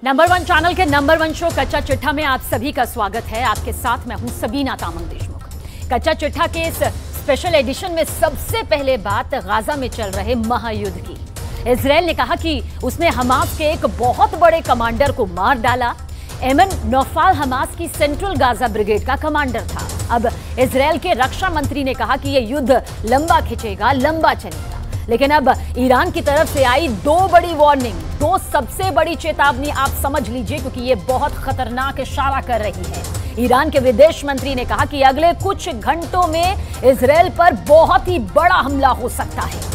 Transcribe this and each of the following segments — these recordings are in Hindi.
नंबर 1 चैनल के नंबर 1 शो कच्चा चिट्ठा में आप सभी का स्वागत है। आपके साथ मैं हूं सबीना तामंग देशमुख। कच्चा चिट्ठा के इस स्पेशल एडिशन में सबसे पहले बात गाजा में चल रहे महायुद्ध की। इजराइल ने कहा कि उसने हमास के एक बहुत बड़े कमांडर को मार डाला। एमन नौफाल हमास की सेंट्रल गाजा ब्रिगेड का कमांडर था। अब इजराइल के रक्षा मंत्री ने कहा कि यह युद्ध लंबा खिंचेगा, लंबा चलेगा। लेकिन अब ईरान की तरफ से आई दो बड़ी वार्निंग, दो सबसे बड़ी चेतावनी आप समझ लीजिए, क्योंकि ये बहुत खतरनाक इशारा कर रही है। ईरान के विदेश मंत्री ने कहा कि अगले कुछ घंटों में इजराइल पर बहुत ही बड़ा हमला हो सकता है।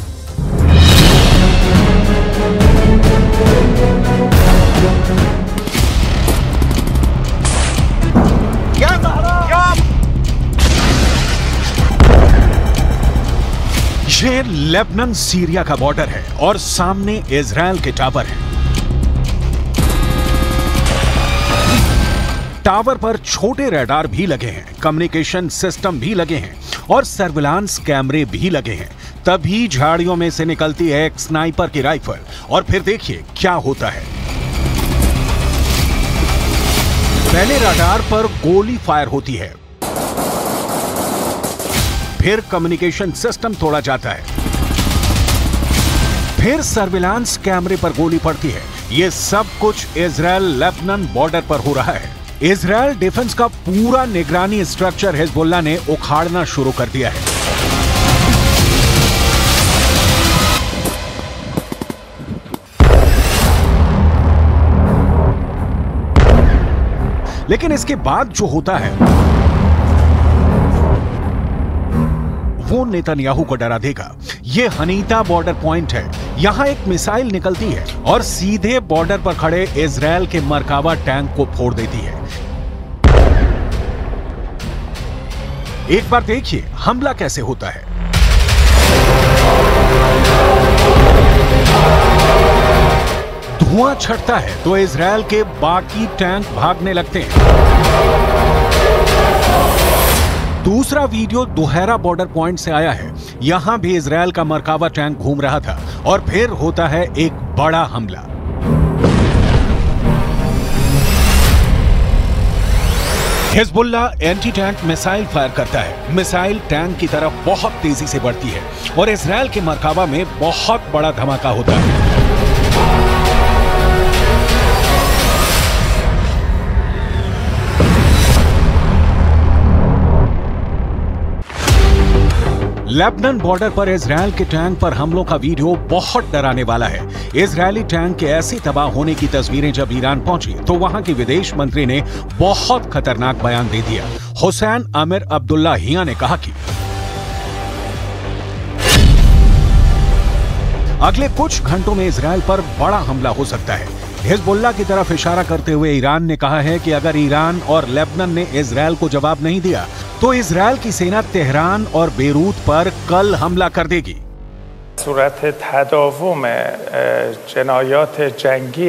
ये लेबनान सीरिया का बॉर्डर है और सामने इजराइल के टावर हैं। टावर पर छोटे रडार भी लगे हैं, कम्युनिकेशन सिस्टम भी लगे हैं और सर्विलांस कैमरे भी लगे हैं। तभी झाड़ियों में से निकलती है एक स्नाइपर की राइफल और फिर देखिए क्या होता है। पहले रडार पर गोली फायर होती है, फिर कम्युनिकेशन सिस्टम तोड़ा जाता है, फिर सर्विलांस कैमरे पर गोली पड़ती है। यह सब कुछ इजराइल लेबनान बॉर्डर पर हो रहा है। इजराइल डिफेंस का पूरा निगरानी स्ट्रक्चर हिजबुल्लाह ने उखाड़ना शुरू कर दिया है। लेकिन इसके बाद जो होता है वो नेतन्याहू को डरा देगा। ये हनीता बॉर्डर पॉइंट है। यहां एक मिसाइल निकलती है और सीधे बॉर्डर पर खड़े इजराइल के मरकावा टैंक को फोड़ देती है। एक बार देखिए हमला कैसे होता है। धुआं छटता है तो इजराइल के बाकी टैंक भागने लगते हैं। दूसरा वीडियो दोहरा बॉर्डर पॉइंट से आया है। यहां भी इजराइल का मरकावा टैंक घूम रहा था और फिर होता है एक बड़ा हमला। Hezbollah anti tank missile fire करता है। मिसाइल टैंक की तरफ बहुत तेजी से बढ़ती है और इजराइल के मरकावा में बहुत बड़ा धमाका होता है। लेबनान बॉर्डर पर इजराइल के टैंक पर हमलों का वीडियो बहुत डराने वाला है। इजरायली टैंक के ऐसी तबाह होने की तस्वीरें जब ईरान पहुंची तो वहां के विदेश मंत्री ने बहुत खतरनाक बयान दे दिया। हुसैन आमिर अब्दुल्लाहियां ने कहा कि अगले कुछ घंटों में इजराइल पर बड़ा हमला हो सकता है। हिजबुल्लाह की तरफ इशारा करते हुए ईरान ने कहा है कि अगर ईरान और लेबनान ने इजराइल को जवाब नहीं दिया तो इजराइल की सेना तेहरान और बेरूत पर कल हमला कर देगी। सूरत तदावुम जनायात जंगी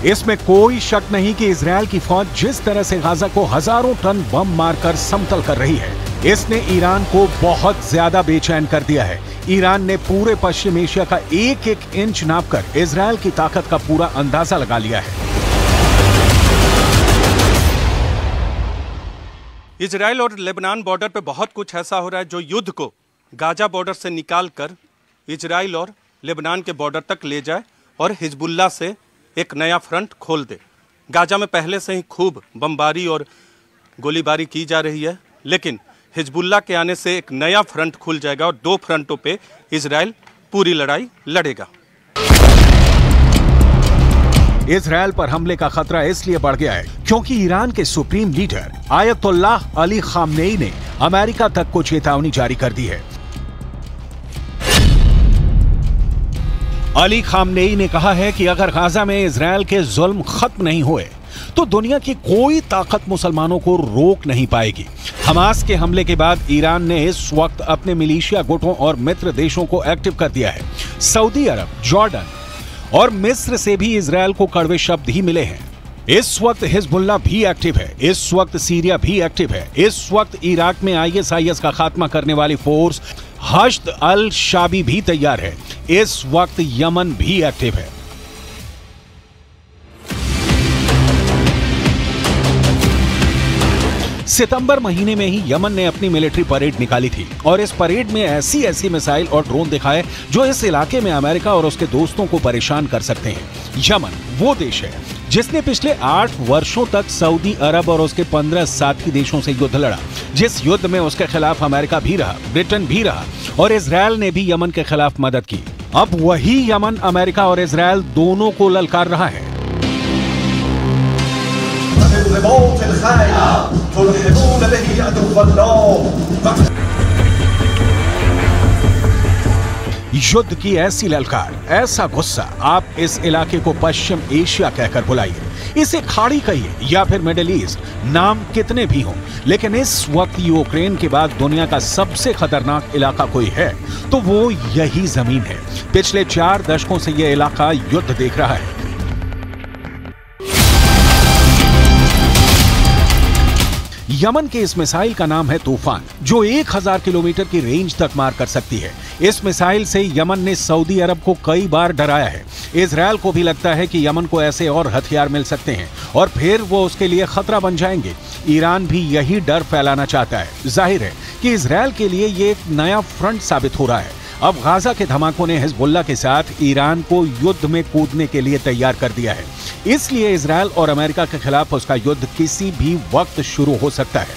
इसमें कोई शक नहीं कि इजराइल की फौज जिस तरह से गाजा को हजारों टन बम मारकर समतल कर रही है, इसने ईरान को बहुत ज्यादा बेचैन कर दिया है। ईरान ने पूरे पश्चिम एशिया का एक एक इंच नापकर इजराइल की ताकत का पूरा अंदाजा लगा लिया है। इजराइल और लेबनान बॉर्डर पे बहुत कुछ ऐसा हो रहा है जो युद्ध को गाजा बॉर्डर से निकालकर इजराइल और लेबनान के बॉर्डर तक ले जाए और हिजबुल्लाह से एक नया फ्रंट खोल दे। गाजा में पहले से ही खूब बमबारी और गोलीबारी की जा रही है, लेकिन हिजबुल्लाह के आने से एक नया फ्रंट खुल जाएगा और दो फ्रंटों पे इजराइल पूरी लड़ाई लड़ेगा। इजराइल पर हमले का खतरा इसलिए बढ़ गया है क्योंकि ईरान के supreme leader Ayatollah Ali Khamenei ने अमेरिका तक को चेतावनी जारी कर दी है। अली खामनेई ने कहा है कि अगर गाजा में इजराइल के जुल्म खत्म नहीं हुए तो दुनिया की कोई ताकत मुसलमानों को रोक नहीं पाएगी। हमास के हमले के बाद ईरान ने इस वक्त अपने मिलिशिया गुटों और मित्र देशों को एक्टिव कर दिया है। सऊदी अरब, जॉर्डन और मिस्र से भी इजरायल को कड़वे शब्द ही मिले हैं। इस वक्त हिजबुल्ला भी एक्टिव है, इस वक्त सीरिया भी एक्टिव है, इस वक्त इराक में ISIS का खात्मा करने वाली फोर्स हश्द अल शाबी भी तैयार है, इस वक्त यमन भी एक्टिव है। सितंबर महीने में ही यमन ने अपनी मिलिट्री परेड निकाली थी और इस परेड में ऐसी ऐसी मिसाइल और ड्रोन दिखाए जो इस इलाके में अमेरिका और उसके दोस्तों को परेशान कर सकते हैं। यमन वो देश है जिसने पिछले 8 वर्षों तक सऊदी अरब और उसके 15 साथी देशों से युद्ध लड़ा, जिस युद्ध में उसके खिलाफ अमेरिका भी रहा, ब्रिटेन भी रहा और इजरायल ने भी यमन के खिलाफ मदद की। अब वही यमन अमेरिका और इजरायल दोनों को ललकार रहा है। युद्ध की ऐसी ललकार, ऐसा गुस्सा, आप इस इलाके को पश्चिम एशिया कहकर बुलाइए, इसे खाड़ी कहिए या फिर मिडिल ईस्ट, नाम कितने भी हों, लेकिन इस वक्त यूक्रेन के बाद दुनिया का सबसे खतरनाक इलाका कोई है तो वो यही जमीन है। पिछले 4 दशकों से यह इलाका युद्ध देख रहा है। यमन के इस मिसाइल का नाम है तूफान, जो 1000 किलोमीटर की रेंज तक मार कर सकती है। इस मिसाइल से यमन ने सऊदी अरब को कई बार डराया है। इजरायल को भी लगता है कि यमन को ऐसे और हथियार मिल सकते हैं और फिर वो उसके लिए खतरा बन जाएंगे। ईरान भी यही डर फैलाना चाहता है। जाहिर है कि इजरायल के लिए ये एक नया फ्रंट साबित हो रहा है। अब गाजा के धमाकों ने हिजबुल्ला के साथ ईरान को युद्ध में कूदने के लिए तैयार कर दिया है। इसलिए इजरायल और अमेरिका के खिलाफ उसका युद्ध किसी भी वक्त शुरू हो सकता है।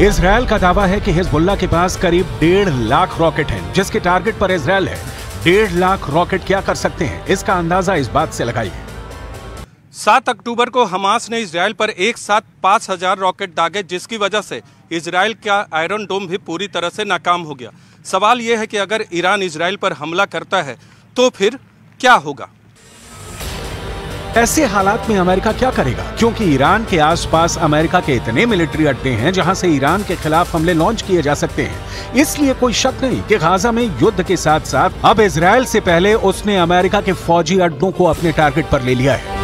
इजरायल का दावा है कि हिजबुल्ला के पास करीब 1.5 लाख रॉकेट हैं, जिसके टारगेट पर इजरायल है। 1.5 लाख रॉकेट क्या कर सकते हैं, इसका अंदाजा इस बात से लगाइए। 7 अक्टूबर को हमास ने इजरायल पर एक साथ 5000 रॉकेट दागे, जिसकी वजह से इजरायल का आयरन डोम भी पूरी तरह से नाकाम हो गया। सवाल यह है कि अगर ईरान इजरायल पर हमला करता है तो फिर क्या होगा? ऐसे हालात में अमेरिका क्या करेगा? क्योंकि ईरान के आसपास अमेरिका के इतने मिलिट्री अड्डे हैं जहां से ईरान के खिलाफ हमले लॉन्च किए जा सकते हैं। इसलिए कोई शक नहीं कि गाजा में युद्ध के साथ साथ अब इजरायल से पहले उसने अमेरिका के फौजी अड्डों को अपने टारगेट पर ले लिया है।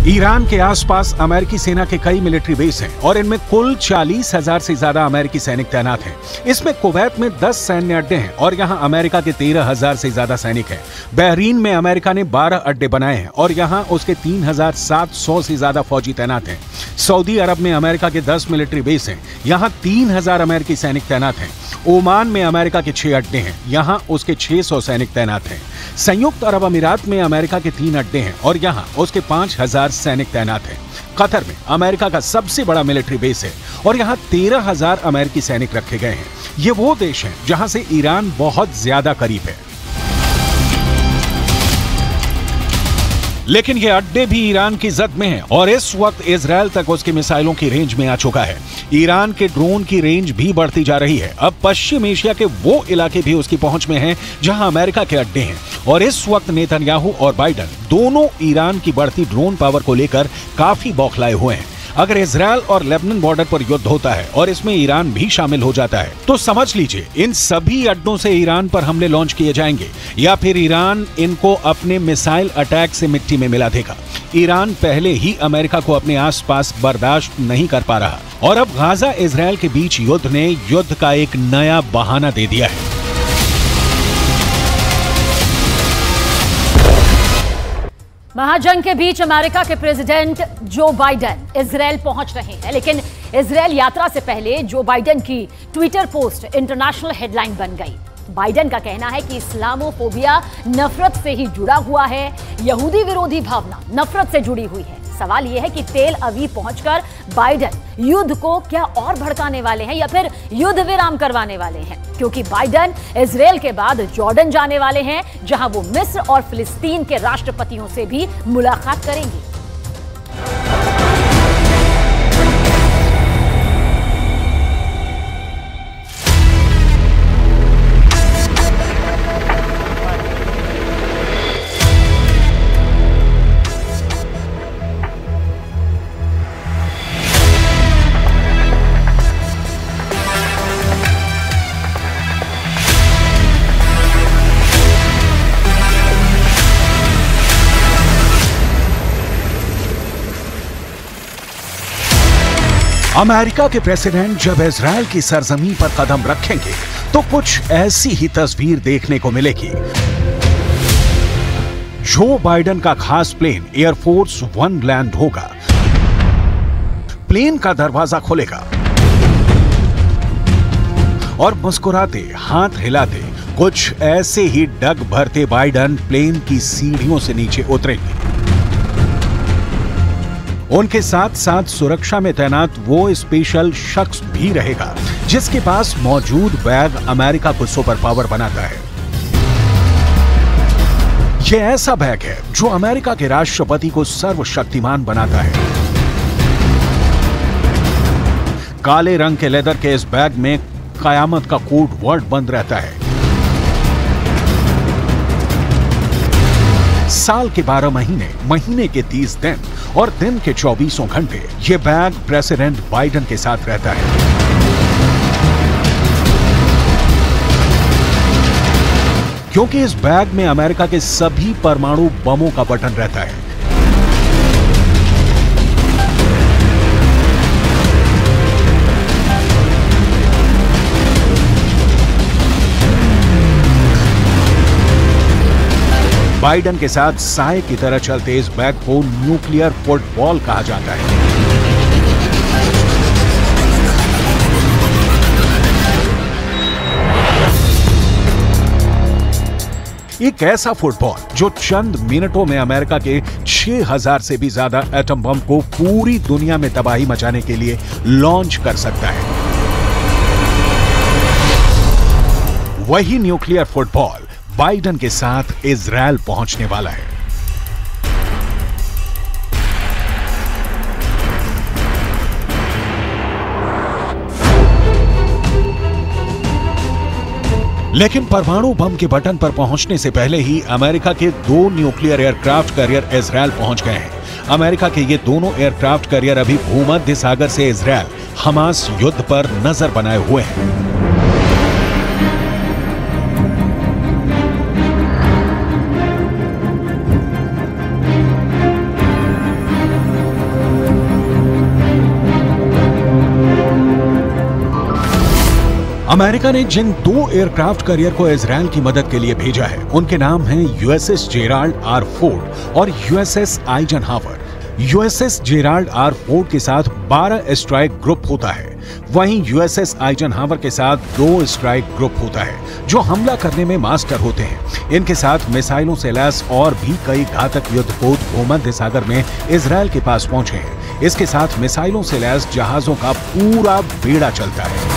ईरान के आसपास अमेरिकी सेना के कई मिलिट्री बेस हैं और इनमें कुल 40,000 से ज्यादा अमेरिकी सैनिक तैनात हैं। इसमें कुवैत में 10 सैन्य अड्डे हैं और यहां अमेरिका के 13,000 से ज्यादा सैनिक हैं। बहरीन में अमेरिका ने 12 अड्डे बनाए हैं और यहां उसके 3,700 से ज्यादा फौजी तैनात हैं। सऊदी अरब में अमेरिका के 10 मिलिट्री बेस हैं, यहां 3,000 अमेरिकी सैनिक तैनात हैं। ओमान में अमेरिका के 6 अड्डे हैं, यहां उसके 600 सैनिक तैनात हैं। संयुक्त अरब अमीरात में अमेरिका के 3 अड्डे हैं और यहां उसके 5,000 सैनिक तैनात हैं। कतर में अमेरिका का सबसे बड़ा मिलिट्री बेस है और यहां 13,000 अमेरिकी सैनिक रखे गए हैं। ये वो देश हैं जहां से ईरान बहुत ज्यादा करीब है। लेकिन ये अड्डे भी ईरान की जद में हैं और इस वक्त इजरायल तक उसकी मिसाइलों की रेंज में आ चुका है। ईरान के ड्रोन की रेंज भी बढ़ती जा रही है। अब पश्चिम एशिया के वो इलाके भी उसकी पहुंच में हैं जहां अमेरिका के अड्डे हैं और इस वक्त नेतन्याहू और बाइडन दोनों ईरान की बढ़ती ड्रोन पावर को लेकर काफी बौखलाए हुए हैं। अगर इजरायल और लेबनान बॉर्डर पर युद्ध होता है और इसमें ईरान भी शामिल हो जाता है तो समझ लीजिए इन सभी अड्डों से ईरान पर हमले लॉन्च किए जाएंगे या फिर ईरान इनको अपने मिसाइल अटैक से मिट्टी में मिला देगा। ईरान पहले ही अमेरिका को अपने आसपास बर्दाश्त नहीं कर पा रहा और अब गाजा इजरायल के बीच युद्ध ने युद्ध का एक नया बहाना दे दिया है। महाजंग के बीच अमेरिका के प्रेसिडेंट जो बाइडेन इजरायल पहुंच रहे हैं, लेकिन इजरायल यात्रा से पहले जो बाइडेन की ट्विटर पोस्ट इंटरनेशनल हेडलाइन बन गई। बाइडेन का कहना है कि इस्लामोफोबिया नफरत से ही जुड़ा हुआ है, यहूदी विरोधी भावना नफरत से जुड़ी हुई है। सवाल यह है कि तेल अवीव पहुंचकर बाइडन युद्ध को क्या और भड़काने वाले हैं या फिर युद्ध विराम करवाने वाले हैं, क्योंकि बाइडन इजराइल के बाद जॉर्डन जाने वाले हैं, जहां वो मिस्र और फिलिस्तीन के राष्ट्रपतियों से भी मुलाकात करेंगे। अमेरिका के प्रेसिडेंट जब इजराइल की सरजमीन पर कदम रखेंगे तो कुछ ऐसी ही तस्वीर देखने को मिलेगी। जो बाइडन का खास प्लेन एयरफोर्स वन लैंड होगा, प्लेन का दरवाजा खुलेगा और मुस्कुराते हाथ हिलाते कुछ ऐसे ही डग भरते बाइडन प्लेन की सीढ़ियों से नीचे उतरेंगे। उनके साथ साथ सुरक्षा में तैनात वो स्पेशल शख्स भी रहेगा जिसके पास मौजूद बैग अमेरिका को सुपर पावर बनाता है। यह ऐसा बैग है जो अमेरिका के राष्ट्रपति को सर्वशक्तिमान बनाता है। काले रंग के लेदर के इस बैग में कयामत का कोड वर्ड बंद रहता है। साल के 12 महीने, महीने के 30 दिन और दिन के 24 घंटे ये बैग प्रेसिडेंट बाइडन के साथ रहता है। क्योंकि इस बैग में अमेरिका के सभी परमाणु बमों का बटन रहता है। बाइडन के साथ साए की तरह चलते इस बैग को न्यूक्लियर फुटबॉल कहा जाता है। एक ऐसा फुटबॉल जो चंद मिनटों में अमेरिका के 6000 से भी ज्यादा एटम बम को पूरी दुनिया में तबाही मचाने के लिए लॉन्च कर सकता है। वही न्यूक्लियर फुटबॉल बाइडन के साथ इजराइल पहुंचने वाला है। लेकिन परमाणु बम के बटन पर पहुंचने से पहले ही अमेरिका के 2 न्यूक्लियर एयरक्राफ्ट कैरियर इजराइल पहुंच गए हैं। अमेरिका के ये दोनों एयरक्राफ्ट कैरियर अभी भूमध्य सागर से इजराइल हमास युद्ध पर नजर बनाए हुए हैं। अमेरिका ने जिन 2 एयरक्राफ्ट कैरियर को इजराइल की मदद के लिए भेजा है उनके नाम हैं यूएसएस जेराल्ड आर फोर्ड और USS Eisenhower. USS Gerald R Ford के साथ 12 स्ट्राइक ग्रुप होता है, वहीं यूएसएस आइजनहावर के साथ 2 स्ट्राइक ग्रुप होता है जो हमला करने में मास्टर होते हैं। इनके साथ मिसाइलों से लैस और भी कई घातक युद्धपोत भूमध्य सागर में इजराइल के पास पहुंचे हैं। इसके साथ मिसाइलों से लैस जहाजों का पूरा बेड़ा चलता है।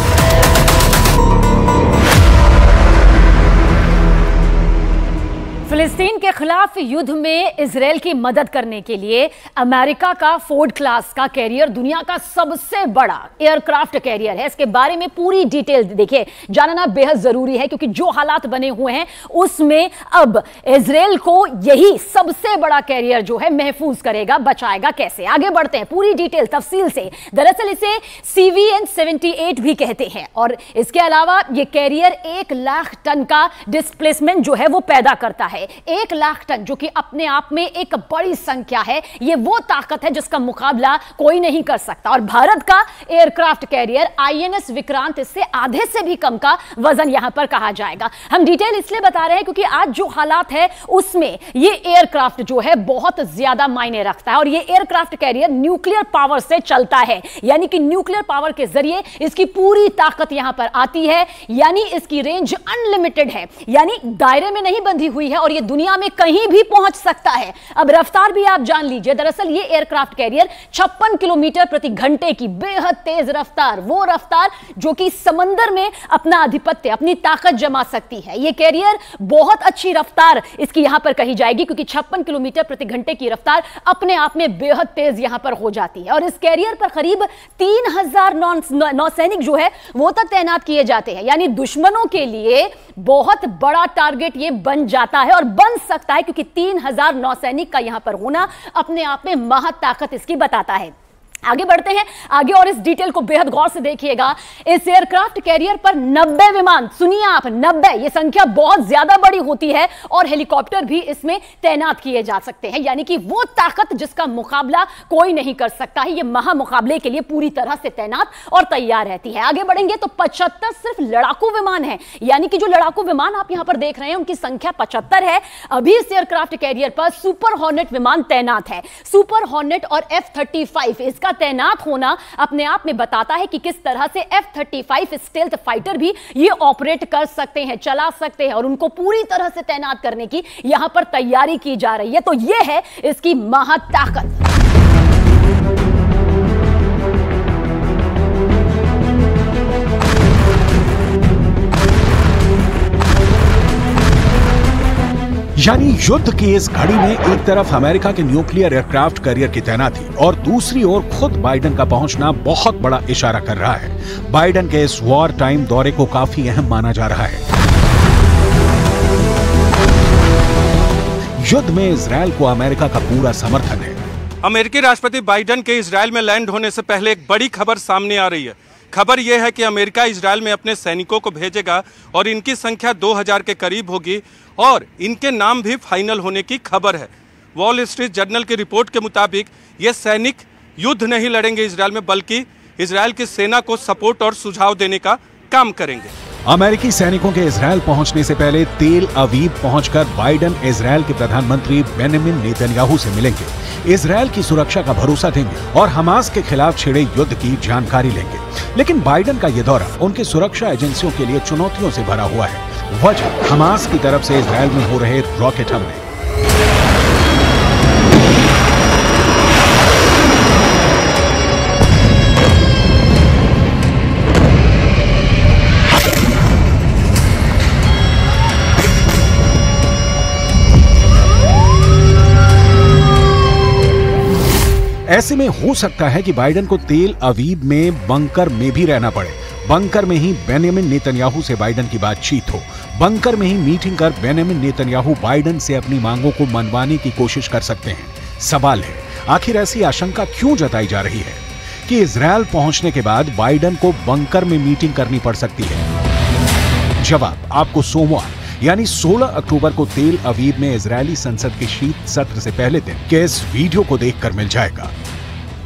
फिलिस्तीन के खिलाफ युद्ध में इजराइल की मदद करने के लिए अमेरिका का फोर्ड क्लास का कैरियर दुनिया का सबसे बड़ा एयरक्राफ्ट कैरियर है। इसके बारे में पूरी डिटेल देखिए, जानना बेहद जरूरी है क्योंकि जो हालात बने हुए हैं उसमें अब इजराइल को यही सबसे बड़ा कैरियर जो है महफूज करेगा, बचाएगा कैसे। आगे बढ़ते हैं पूरी डिटेल तफसील से। दरअसल इसे CVN-78 भी कहते हैं और इसके अलावा यह कैरियर 1 लाख टन का डिस्प्लेसमेंट जो है वो पैदा करता है। 1 लाख टन जो कि अपने आप में एक बड़ी संख्या है। यह वो ताकत है जिसका मुकाबला कोई नहीं कर सकता। और भारत का एयरक्राफ्ट कैरियर INS विक्रांत इससे आधे से भी कम का वजन यहां पर कहा जाएगा। हम डिटेल इसलिए बता रहे हैं क्योंकि आज जो हालात है उसमें यह एयरक्राफ्ट जो है बहुत ज्यादा मायने रखता है और यह एयरक्राफ्ट कैरियर न्यूक्लियर पावर से चलता है, यानी कि न्यूक्लियर पावर के जरिए इसकी पूरी ताकत यहां पर आती है, यानी इसकी रेंज अनलिमिटेड है, यानी दायरे में नहीं बंधी हुई है और और ये दुनिया में कहीं भी पहुंच सकता है। अब रफ्तार भी आप जान लीजिए। दरअसल ये एयरक्राफ्ट कैरियर 56 किलोमीटर प्रति घंटे की बेहद तेज रफ्तार, वो रफ्तार जो कि समंदर में अपना आधिपत्य, अपनी ताकत जमा सकती है। ये कैरियर बहुत अच्छी रफ्तार इसकी यहां पर कही जाएगी, क्योंकि 56 किलोमीटर प्रति घंटे की रफ्तार अपने आप में बेहद तेज यहां पर हो जाती है। और इस कैरियर पर करीब 3000 नौसैनिक जो है वो तक तैनात किए जाते हैं। यानी दुश्मनों के लिए बहुत बड़ा टारगेट ये बन जाता है और बन सकता है, क्योंकि 3000 नौसैनिक का यहां पर होना अपने आप में महाताकत इसकी बताता है। आगे बढ़ते हैं आगे और इस डिटेल को बेहद गौर से देखिएगा। इस एयरक्राफ्ट कैरियर पर 90 विमान, सुनिए आप 90, ये संख्या बहुत ज्यादा बड़ी होती है, और हेलीकॉप्टर भी इसमें तैनात किए जा सकते हैं। यानी कि वो ताकत जिसका मुकाबला कोई नहीं कर सकता है, ये महामुकाबले के लिए पूरी तरह से तैनात और तैयार रहती है। आगे बढ़ेंगे तो 75 सिर्फ लड़ाकू विमान है। यानी कि जो लड़ाकू विमान आप यहां पर देख रहे हैं उनकी संख्या 75 है। अभी इस एयरक्राफ्ट कैरियर पर सुपर हॉर्नेट विमान तैनात है। सुपर हॉर्नेट और F-35 इसका तैनात होना अपने आप में बताता है कि किस तरह से F-35 स्टेल्थ फाइटर भी ये ऑपरेट कर सकते हैं, चला सकते हैं, और उनको पूरी तरह से तैनात करने की यहां पर तैयारी की जा रही है। तो ये है इसकी महाताकत। यानी युद्ध की इस घड़ी में एक तरफ अमेरिका के न्यूक्लियर एयरक्राफ्ट कैरियर की तैनाती और दूसरी ओर खुद बाइडेन का पहुंचना बहुत बड़ा इशारा कर रहा है। बाइडेन के इस वॉर टाइम दौरे को काफी अहम माना जा रहा है। युद्ध में इजरायल को अमेरिका का पूरा समर्थन है। अमेरिकी राष्ट्रपति बाइडेन के इजरायल में लैंड होने से पहले एक बड़ी खबर सामने आ रही है। खबर यह है कि अमेरिका इजरायल में अपने सैनिकों को भेजेगा और इनकी संख्या 2000 के करीब होगी, और इनके नाम भी फाइनल होने की खबर है। वॉल स्ट्रीट जर्नल की रिपोर्ट के मुताबिक ये सैनिक युद्ध नहीं लड़ेंगे इजरायल में, बल्कि इजरायल की सेना को सपोर्ट और सुझाव देने का काम करेंगे। अमेरिकी सैनिकों के इजरायल पहुंचने से पहले तेल अवीव पहुंचकर बाइडेन इजरायल के प्रधानमंत्री बेंजामिन नेतन्याहू से मिलेंगे, इजरायल की सुरक्षा का भरोसा देंगे और हमास के खिलाफ छिड़े युद्ध की जानकारी लेंगे। लेकिन बाइडेन का यह दौरा उनकी सुरक्षा एजेंसियों के लिए चुनौतियों से भरा हुआ है। वजह हमास की तरफ से इजरायल में हो रहे रॉकेट हमले। ऐसे में हो सकता है कि बाइडेन को तेल अवीव में बंकर में भी रहना पड़े। बंकर में ही बेंजामिन नेतन्याहू से बाइडेन की बातचीत हो, बंकर में ही मीटिंग कर बेंजामिन नेतन्याहू बाइडेन से अपनी मांगों को मनवाने की कोशिश कर सकते हैं। सवाल है, आखिर ऐसी आशंका क्यों जताई जा रही है कि इजरायल पहुंचने के बाद बाइडेन को बंकर में मीटिंग करनी पड़ सकती है? जवाब आपको सोमवार यानी 16 अक्टूबर को तेल अवीव में इजरायली संसद के शीत सत्र से पहले दिन के इस वीडियो को देखकर मिल जाएगा।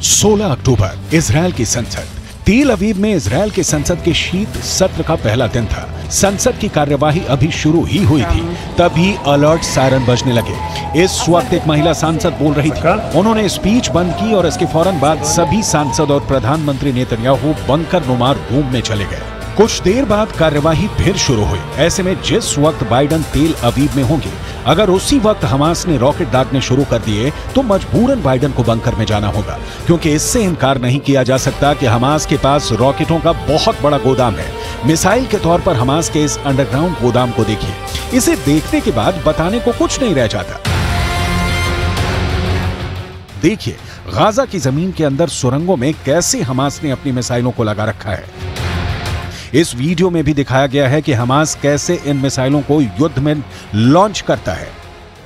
16 अक्टूबर इजरायल की संसद। तेल अवीव में इजरायल के संसद के शीत सत्र का पहला दिन था। संसद की कार्यवाही अभी शुरू ही हुई थी, तभी अलर्ट सायरन बजने लगे। इस वक्त एक महिला सांसद बोल रही थी। उन्होंने स्पीच बंद की और इसके फौरन बाद सभी सांसद और प्रधानमंत्री नेतन्याहू बंकर नुमा रूम में चले गए। कुछ देर बाद कार्यवाही फिर शुरू हुई। ऐसे में जिस वक्त बाइडेन तेल अवीव में होंगे, अगर उसी वक्त हमास ने रॉकेट दागने शुरू कर दिए तो मजबूरन बाइडेन को बंकर में जाना होगा, क्योंकि इससे इनकार नहीं किया जा सकता कि हमास के पास रॉकेटों का बहुत बड़ा गोदाम है। मिसाइल के तौर पर हमास के इस अंडरग्राउंड गोदाम को देखिए। इसे देखने के बाद बताने को कुछ नहीं रह जाता। देखिए गाजा की जमीन के अंदर सुरंगों में कैसे हमास ने अपनी मिसाइलों को लगा रखा है। इस वीडियो में भी दिखाया गया है कि हमास कैसे इन मिसाइलों को युद्ध में लॉन्च करता है।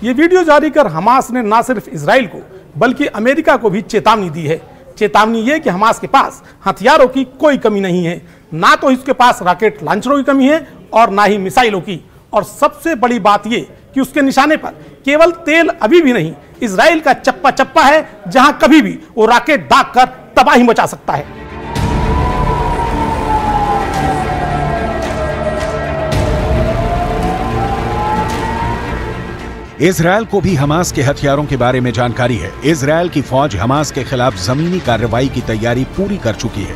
ये वीडियो जारी कर हमास ने न सिर्फ इजराइल को बल्कि अमेरिका को भी चेतावनी दी है। चेतावनी ये कि हमास के पास हथियारों की कोई कमी नहीं है, ना तो इसके पास रॉकेट लॉन्चरों की कमी है और ना ही मिसाइलों की। और सबसे बड़ी बात ये कि उसके निशाने पर केवल तेल अभी भी नहीं, इजराइल का चप्पा चप्पा है, जहां कभी भी वो रॉकेट दाग कर तबाही मचा सकता है। इजरायल को भी हमास के हथियारों के बारे में जानकारी है। इजरायल की फौज हमास के खिलाफ जमीनी कार्रवाई की तैयारी पूरी कर चुकी है।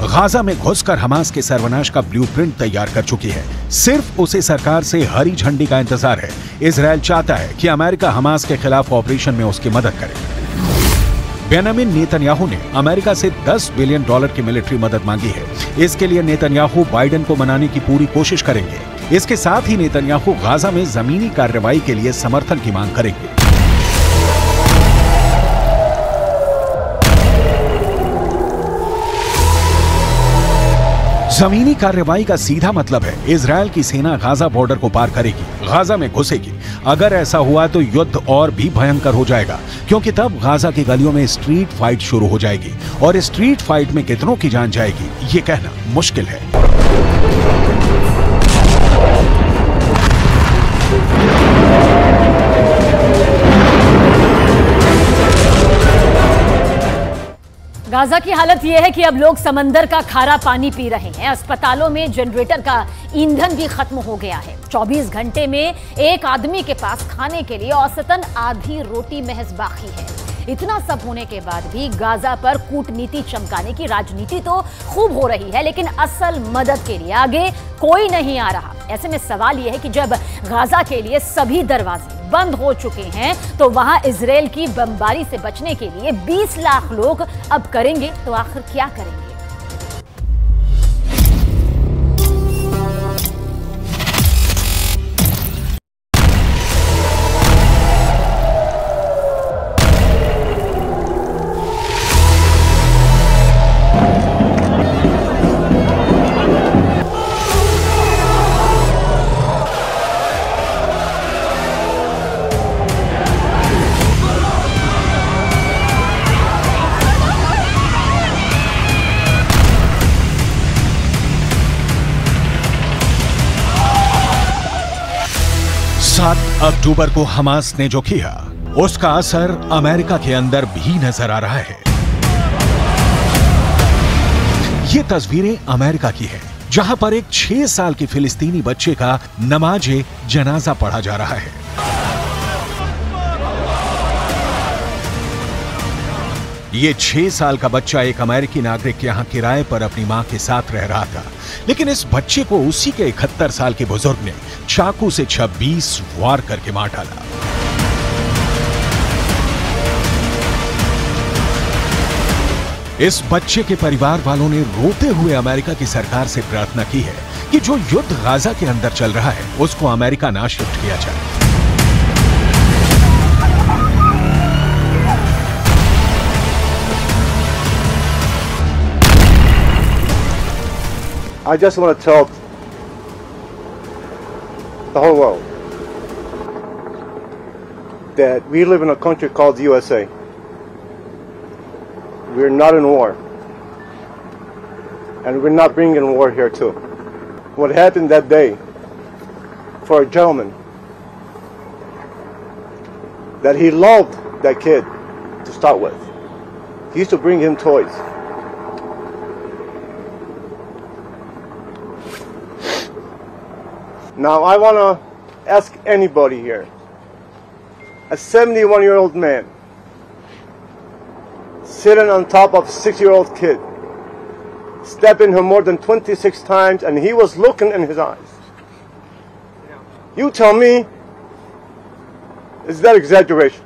गाजा में घुसकर हमास के सर्वनाश का ब्लूप्रिंट तैयार कर चुकी है। सिर्फ उसे सरकार से हरी झंडी का इंतजार है। इजरायल चाहता है कि अमेरिका हमास के खिलाफ ऑपरेशन में उसकी मदद करे। बेंजामिन नेतन्याहू ने अमेरिका से $10 बिलियन की मिलिट्री मदद मांगी है। इसके लिए नेतन्याहू बाइडेन को मनाने की पूरी कोशिश करेंगे। इसके साथ ही नेतन्याहू गाजा में जमीनी कार्रवाई के लिए समर्थन की मांग करेंगे। जमीनी कार्रवाई का सीधा मतलब है इजरायल की सेना गाजा बॉर्डर को पार करेगी, गाजा में घुसेगी। अगर ऐसा हुआ तो युद्ध और भी भयंकर हो जाएगा, क्योंकि तब गाजा की गलियों में स्ट्रीट फाइट शुरू हो जाएगी और स्ट्रीट फाइट में कितनों की जान जाएगी ये कहना मुश्किल है। गाजा की हालत यह है कि अब लोग समंदर का खारा पानी पी रहे हैं। अस्पतालों में जनरेटर का ईंधन भी खत्म हो गया है। 24 घंटे में एक आदमी के पास खाने के लिए औसतन आधी रोटी महज बाकी है। इतना सब होने के बाद भी गाजा पर कूटनीति चमकाने की राजनीति तो खूब हो रही है, लेकिन असल मदद के लिए आगे कोई नहीं आ रहा। ऐसे में सवाल यह है कि जब गाजा के लिए सभी दरवाजे बंद हो चुके हैं तो वहां इजरायल की बमबारी से बचने के लिए 20 लाख लोग अब करेंगे तो आखिर क्या करेंगे? अक्टूबर को हमास ने जो किया उसका असर अमेरिका के अंदर भी नजर आ रहा है। ये तस्वीरें अमेरिका की है, जहां पर एक 6 साल के फिलिस्तीनी बच्चे का नमाजे जनाजा पढ़ा जा रहा है। ये 6 साल का बच्चा एक अमेरिकी नागरिक के यहां किराए पर अपनी मां के साथ रह रहा था, लेकिन इस बच्चे को उसी के 71 साल के बुजुर्ग ने चाकू से 26 वार करके मार डाला। इस बच्चे के परिवार वालों ने रोते हुए अमेरिका की सरकार से प्रार्थना की है कि जो युद्ध गाजा के अंदर चल रहा है उसको अमेरिका ना शिफ्ट किया जाए। I just want to tell the whole world that we live in a country called the USA. We're not in war, and we're not bringing war here too. What happened that day for a gentleman, that he loved that kid to start with. He used to bring him toys. Now I want to ask anybody here, a 71-year-old man sitting on top of a 6-year-old kid, stabbing him more than 26 times, and he was looking in his eyes. You tell me, is that exaggeration?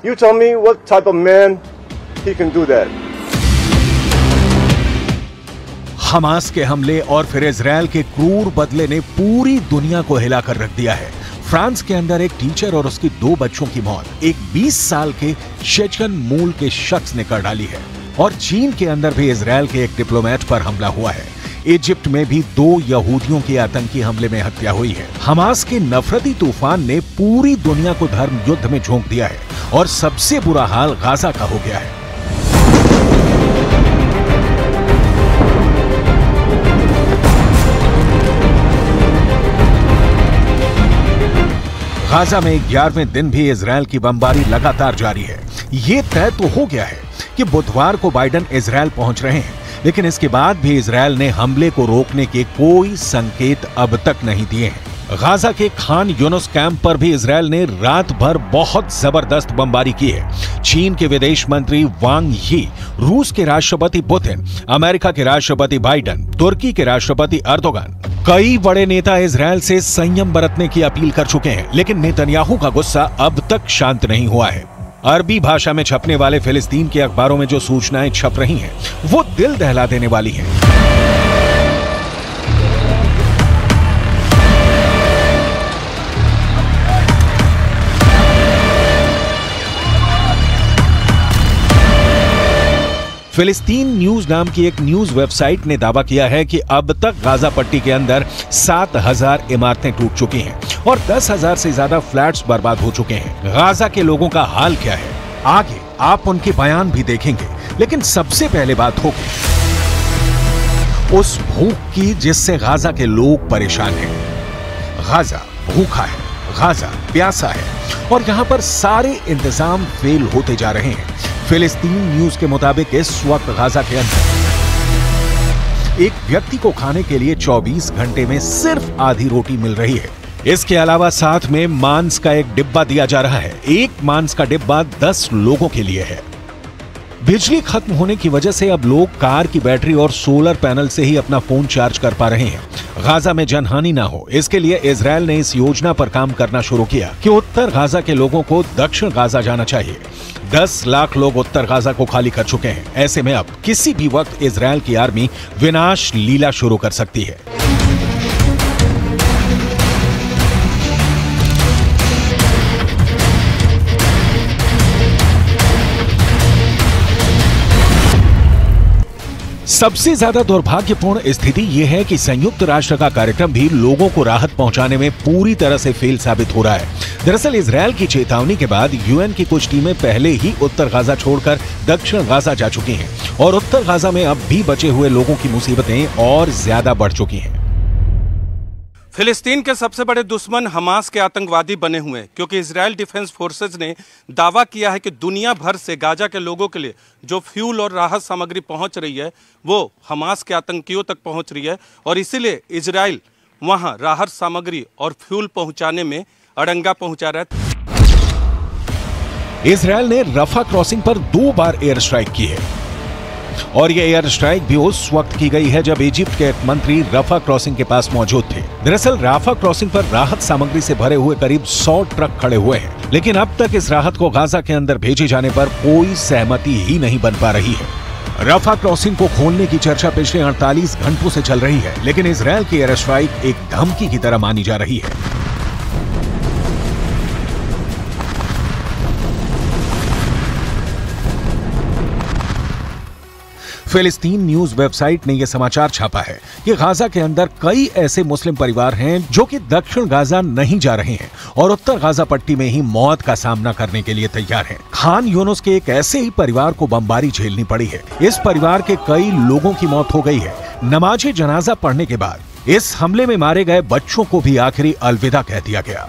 You tell me what type of man he can do that. Hamas के हमले और फिर इजरायल के क्रूर बदले ने पूरी दुनिया को हिलाकर रख दिया है। फ्रांस के अंदर एक टीचर और उसकी 2 बच्चों की मौत एक 20 साल के चेचन मूल के शख्स ने कर डाली है। और चीन के अंदर भी इजरायल के एक डिप्लोमेट पर हमला हुआ है। इजिप्ट में भी 2 यहूदियों के आतंकी हमले में हत्या हुई है। हमास के नफरती तूफान ने पूरी दुनिया को धर्म युद्ध में झोंक दिया है और सबसे बुरा हाल गाजा का हो गया है। गाजा में 11वें दिन भी इजरायल की बमबारी लगातार जारी है। ये तय तो हो गया है कि बुधवार को बाइडेन इजरायल पहुंच रहे हैं, लेकिन इसके बाद भी इजरायल ने हमले को रोकने के कोई संकेत अब तक नहीं दिए हैं। गाजा के खान यूनुस कैंप पर भी इजरायल ने रात भर बहुत जबरदस्त बमबारी की है। चीन के विदेश मंत्री वांग यी, रूस के राष्ट्रपति पुतिन, अमेरिका के राष्ट्रपति बाइडेन, तुर्की के राष्ट्रपति अर्दोगान, कई बड़े नेता इजरायल से संयम बरतने की अपील कर चुके हैं, लेकिन नेतन्याहू का गुस्सा अब तक शांत नहीं हुआ है। अरबी भाषा में छपने वाले फिलिस्तीन के अखबारों में जो सूचनाएं छप रही हैं, वो दिल दहला देने वाली हैं। फिलिस्तीन न्यूज नाम की एक न्यूज वेबसाइट ने दावा किया है कि अब तक गाजा पट्टी के अंदर 7,000 इमारतें टूट चुकी हैं और 10,000 से ज्यादा फ्लैट्स बर्बाद हो चुके हैं। गाजा के लोगों का हाल क्या है, आगे आप उनके बयान भी देखेंगे, लेकिन सबसे पहले बात होगी उस भूख की जिससे गाजा के लोग परेशान हैं। गाजा भूखा है, गाजा प्यासा है और यहां पर सारे इंतजाम फेल होते जा रहे हैं। फिलिस्तीन न्यूज के मुताबिक इस वक्त गाजा के अंदर एक व्यक्ति को खाने के लिए 24 घंटे में सिर्फ आधी रोटी मिल रही है। इसके अलावा साथ में मांस का एक डिब्बा दिया जा रहा है। एक मांस का डिब्बा 10 लोगों के लिए है। बिजली खत्म होने की वजह से अब लोग कार की बैटरी और सोलर पैनल से ही अपना फोन चार्ज कर पा रहे हैं। गाजा में जनहानि ना हो, इसके लिए इजरायल ने इस योजना पर काम करना शुरू किया कि उत्तर गाजा के लोगों को दक्षिण गाजा जाना चाहिए। 10 लाख लोग उत्तर गाजा को खाली कर चुके हैं। ऐसे में अब किसी भी वक्त इजरायल की आर्मी विनाश लीला शुरू कर सकती है। सबसे ज्यादा दुर्भाग्यपूर्ण स्थिति यह है कि संयुक्त राष्ट्र का कार्यक्रम भी लोगों को राहत पहुंचाने में पूरी तरह से फेल साबित हो रहा है। दरअसल इजरायल की चेतावनी के बाद यूएन की कुछ टीमें पहले ही उत्तर गाजा छोड़कर दक्षिण गाजा जा चुकी हैं और उत्तर गाजा में अब भी बचे हुए लोगों की मुसीबतें और ज्यादा बढ़ चुकी हैं। फिलिस्तीन के सबसे बड़े दुश्मन हमास के आतंकवादी बने हुए हैं, क्योंकि इजरायल डिफेंस फोर्सेज ने दावा किया है कि दुनिया भर से गाजा के लोगों के लिए जो फ्यूल और राहत सामग्री पहुंच रही है वो हमास के आतंकियों तक पहुंच रही है और इसीलिए इजरायल वहां राहत सामग्री और फ्यूल पहुंचाने में अड़ंगा पहुंचा रहा है। इजरायल ने रफा क्रॉसिंग पर 2 बार एयर स्ट्राइक की है और यह एयर स्ट्राइक भी उस वक्त की गई है जब इजिप्ट के एक मंत्री रफा क्रॉसिंग के पास मौजूद थे। दरअसल रफा क्रॉसिंग पर राहत सामग्री से भरे हुए करीब 100 ट्रक खड़े हुए हैं, लेकिन अब तक इस राहत को गाजा के अंदर भेजे जाने पर कोई सहमति ही नहीं बन पा रही है। रफा क्रॉसिंग को खोलने की चर्चा पिछले 48 घंटों से चल रही है, लेकिन इजरायल की एयर स्ट्राइक एक धमकी की तरह मानी जा रही है। फिलिस्तीन न्यूज वेबसाइट ने यह समाचार छापा है कि गाजा के अंदर कई ऐसे मुस्लिम परिवार हैं जो कि दक्षिण गाजा नहीं जा रहे हैं और उत्तर गाजा पट्टी में ही मौत का सामना करने के लिए तैयार हैं। खान यूनुस के एक ऐसे ही परिवार को बमबारी झेलनी पड़ी है। इस परिवार के कई लोगों की मौत हो गई है। नमाज जनाजा पढ़ने के बाद इस हमले में मारे गए बच्चों को भी आखिरी अलविदा कह दिया गया।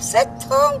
6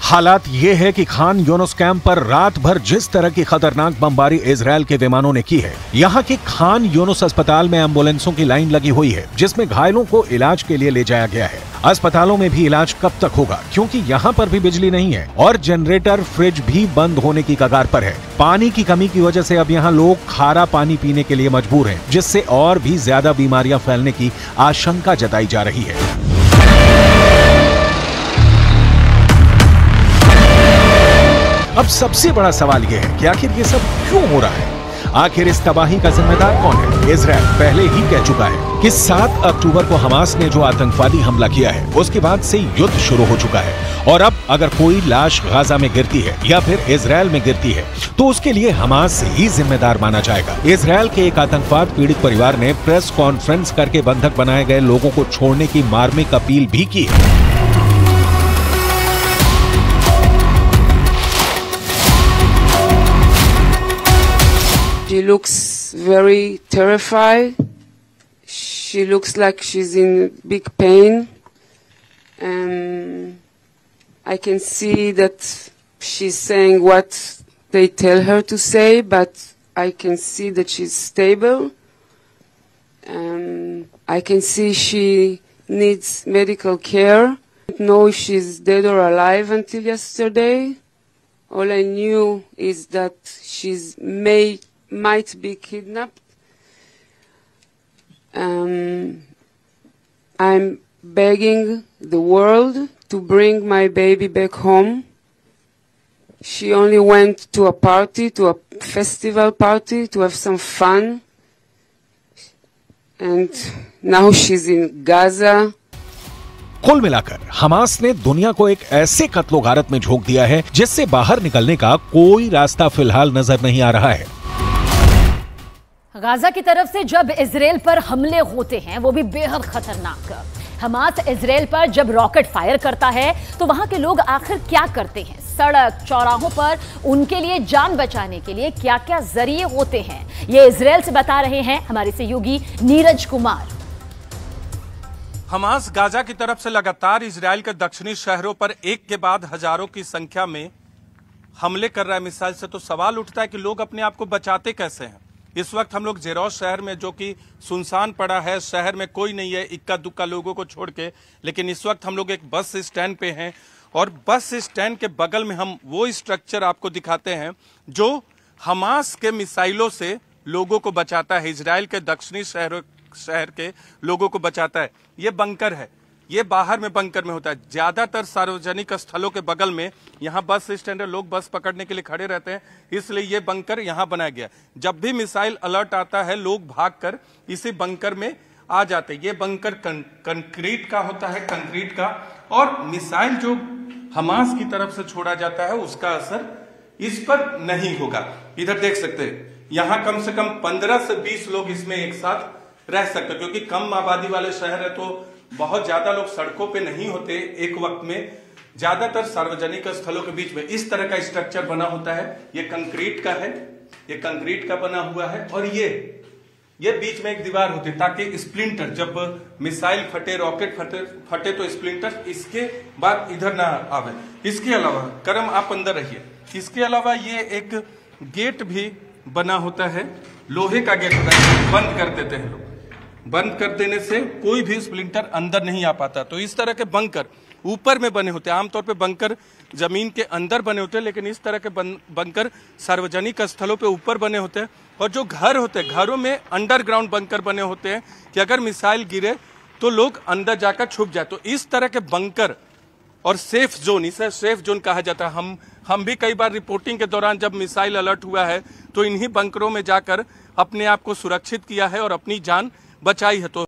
हालात ये है कि खान यूनुस कैंप पर रात भर जिस तरह की खतरनाक बमबारी इजरायल के विमानों ने की है, यहाँ के खान यूनुस अस्पताल में एम्बुलेंसों की लाइन लगी हुई है जिसमें घायलों को इलाज के लिए ले जाया गया है। अस्पतालों में भी इलाज कब तक होगा, क्योंकि यहाँ पर भी बिजली नहीं है और जनरेटर फ्रिज भी बंद होने की कगार पर है। पानी की कमी की वजह से अब यहाँ लोग खारा पानी पीने के लिए मजबूर हैं, जिससे और भी ज्यादा बीमारियां फैलने की आशंका जताई जा रही है। अब सबसे बड़ा सवाल यह है कि आखिर ये सब क्यों हो रहा है? आखिर इस तबाही का जिम्मेदार कौन है? इजरायल पहले ही कह चुका है कि 7 अक्टूबर को हमास ने जो आतंकवादी हमला किया है उसके बाद से युद्ध शुरू हो चुका है और अब अगर कोई लाश गाजा में गिरती है या फिर इजरायल में गिरती है तो उसके लिए हमास ही जिम्मेदार माना जाएगा। इजरायल के एक आतंकवाद पीड़ित परिवार ने प्रेस कॉन्फ्रेंस करके बंधक बनाए गए लोगों को छोड़ने की मार्मिक अपील भी की है। She looks very terrified. She looks like she's in big pain. I can see that she's saying what they tell her to say, but I can see that she's stable. I can see she needs medical care. I don't know if she's dead or alive until yesterday. All I knew is that she's might be kidnapped. I'm begging the world to bring my baby back home. She only went to a party, to a festival party, to have some fun. And now she's in Gaza. कुल मिलाकर हमास ने दुनिया को एक ऐसे कत्लो गारत में झोंक दिया है जिससे बाहर निकलने का कोई रास्ता फिलहाल नजर नहीं आ रहा है। गाजा की तरफ से जब इजराइल पर हमले होते हैं वो भी बेहद खतरनाक। हमास इजराइल पर जब रॉकेट फायर करता है तो वहां के लोग आखिर क्या करते हैं? सड़क चौराहों पर उनके लिए जान बचाने के लिए क्या क्या जरिए होते हैं, ये इजराइल से बता रहे हैं हमारे सहयोगी नीरज कुमार। हमास गाजा की तरफ से लगातार इजराइल के दक्षिणी शहरों पर एक के बाद हजारों की संख्या में हमले कर रहा है मिसाइल से, तो सवाल उठता है कि लोग अपने आप को बचाते कैसे हैं। इस वक्त हम लोग जेरोस शहर में, जो कि सुनसान पड़ा है, शहर में कोई नहीं है इक्का दुक्का लोगों को छोड़ के, लेकिन इस वक्त हम लोग एक बस स्टैंड पे हैं और बस स्टैंड के बगल में हम वो स्ट्रक्चर आपको दिखाते हैं जो हमास के मिसाइलों से लोगों को बचाता है, इजराइल के दक्षिणी शहर के लोगों को बचाता है। ये बंकर है, ये बाहर में बंकर में होता है। ज्यादातर सार्वजनिक स्थलों के बगल में यहाँ बस स्टैंड है, लोग बस पकड़ने के लिए खड़े रहते हैं, इसलिए ये बंकर यहाँ बनाया गया। जब भी मिसाइल अलर्ट आता है लोग भागकर इसी बंकर में आ जाते हैं। ये बंकर कंक्रीट का होता है, कंक्रीट का, और मिसाइल जो हमास की तरफ से छोड़ा जाता है उसका असर इस पर नहीं होगा। इधर देख सकते हैं, यहाँ कम से कम 15 से 20 लोग इसमें एक साथ रह सकते, क्योंकि कम आबादी वाले शहर है तो बहुत ज्यादा लोग सड़कों पे नहीं होते एक वक्त में, ज्यादातर सार्वजनिक स्थलों के बीच में इस तरह का स्ट्रक्चर बना होता है। ये कंक्रीट का है, ये कंक्रीट का बना हुआ है, और ये बीच में एक दीवार होती है ताकि स्प्लिंटर, जब मिसाइल फटे, रॉकेट फटे तो स्प्लिंटर इसके बाद इधर ना आवे। इसके अलावा करम आप अंदर रहिए, इसके अलावा ये एक गेट भी बना होता है, लोहे का गेट होता है, बंद कर देते हैं लोग। बंद कर देने से कोई भी स्प्लिंटर अंदर नहीं आ पाता। तो इस तरह के बंकर ऊपर में बने होते हैं। आमतौर पे बंकर जमीन के अंदर बने होते हैं, लेकिन इस तरह के बंकर सार्वजनिक स्थलों पे ऊपर बने होते हैं। और जो घर होते हैं, घरों में अंडरग्राउंड बंकर बने होते हैं कि अगर मिसाइल गिरे तो लोग अंदर जाकर छुप जाए। तो इस तरह के बंकर और सेफ जोन, इसे सेफ जोन कहा जाता है। हम भी कई बार रिपोर्टिंग के दौरान जब मिसाइल अलर्ट हुआ है तो इन्हीं बंकरों में जाकर अपने आप को सुरक्षित किया है और अपनी जान बचाई है। तो